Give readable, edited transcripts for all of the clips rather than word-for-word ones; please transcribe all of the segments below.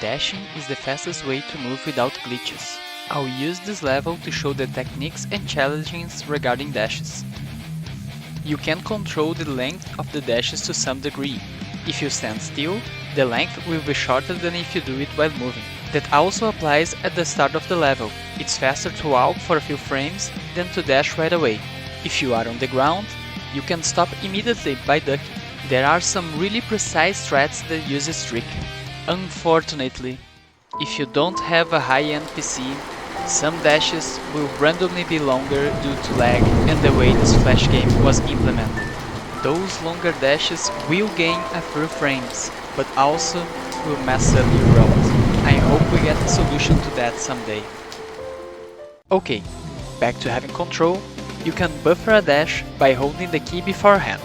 Dashing is the fastest way to move without glitches. I'll use this level to show the techniques and challenges regarding dashes. You can control the length of the dashes to some degree. If you stand still, the length will be shorter than if you do it while moving. That also applies at the start of the level. It's faster to walk for a few frames than to dash right away. If you are on the ground, you can stop immediately by ducking. There are some really precise strats that use this trick. Unfortunately, if you don't have a high-end PC, some dashes will randomly be longer due to lag and the way this flash game was implemented. Those longer dashes will gain a few frames, but also will mess up your round. I hope we get a solution to that someday. Okay, back to having control. You can buffer a dash by holding the key beforehand.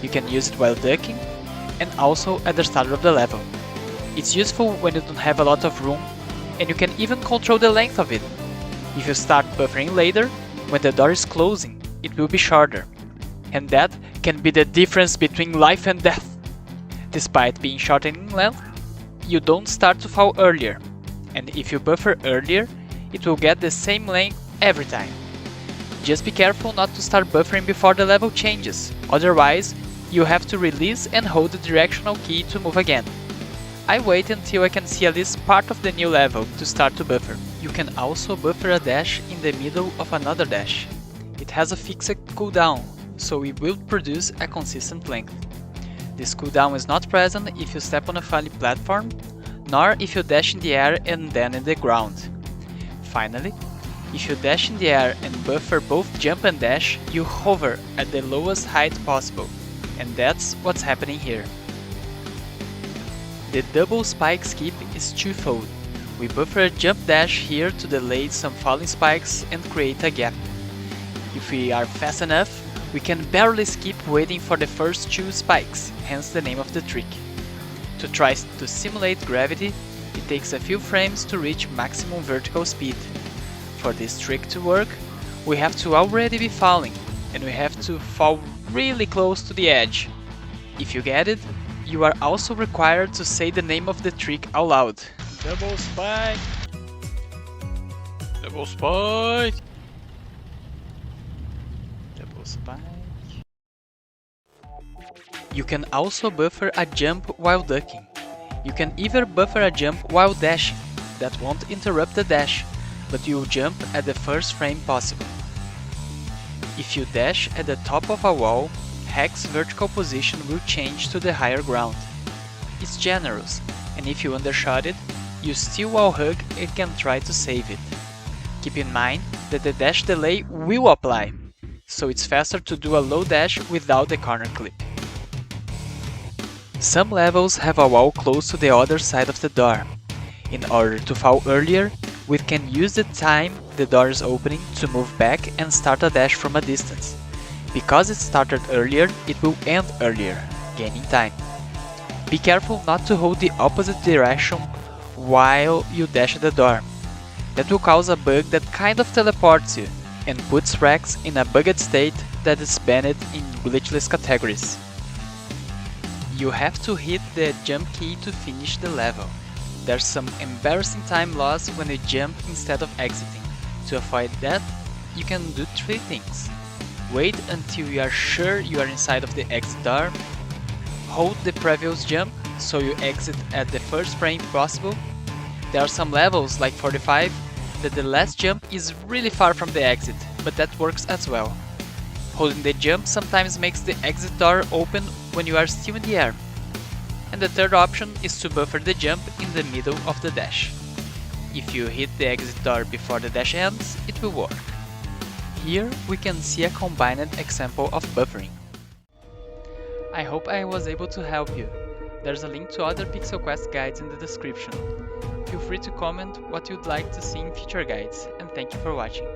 You can use it while ducking and also at the start of the level. It's useful when you don't have a lot of room, and you can even control the length of it. If you start buffering later, when the door is closing, it will be shorter. And that can be the difference between life and death. Despite being shorter in length, you don't start to fall earlier. And if you buffer earlier, it will get the same length every time. Just be careful not to start buffering before the level changes, otherwise you have to release and hold the directional key to move again. I wait until I can see at least part of the new level to start to buffer. You can also buffer a dash in the middle of another dash. It has a fixed cooldown, so it will produce a consistent length. This cooldown is not present if you step on a funny platform, nor if you dash in the air and then in the ground. Finally, if you dash in the air and buffer both jump and dash, you hover at the lowest height possible, and that's what's happening here. The double spike skip is twofold. We buffer a jump dash here to delay some falling spikes and create a gap. If we are fast enough, we can barely skip waiting for the first two spikes, hence the name of the trick. To try to simulate gravity, it takes a few frames to reach maximum vertical speed. For this trick to work, we have to already be falling, and we have to fall really close to the edge. If you get it, you are also required to say the name of the trick out loud. Double spike! Double spike! Double spike. You can also buffer a jump while ducking. You can either buffer a jump while dashing. That won't interrupt the dash, but you will jump at the first frame possible. If you dash at the top of a wall, Hack's vertical position will change to the higher ground. It's generous, and if you undershot it, you still wall hug and can try to save it. Keep in mind that the dash delay will apply, so it's faster to do a low dash without the corner clip. Some levels have a wall close to the other side of the door. In order to fall earlier, we can use the time the door is opening to move back and start a dash from a distance. Because it started earlier, it will end earlier, gaining time. Be careful not to hold the opposite direction while you dash at the door. That will cause a bug that kind of teleports you and puts Rex in a bugged state that is banned in glitchless categories. You have to hit the jump key to finish the level. There's some embarrassing time loss when you jump instead of exiting. To avoid that, you can do three things. Wait until you are sure you are inside of the exit door. Hold the previous jump so you exit at the first frame possible. There are some levels, like 45, that the last jump is really far from the exit, but that works as well. Holding the jump sometimes makes the exit door open when you are still in the air. And the third option is to buffer the jump in the middle of the dash. If you hit the exit door before the dash ends, it will work. Here we can see a combined example of buffering. I hope I was able to help you. There's a link to other Pixel Quest guides in the description. Feel free to comment what you'd like to see in future guides, and thank you for watching.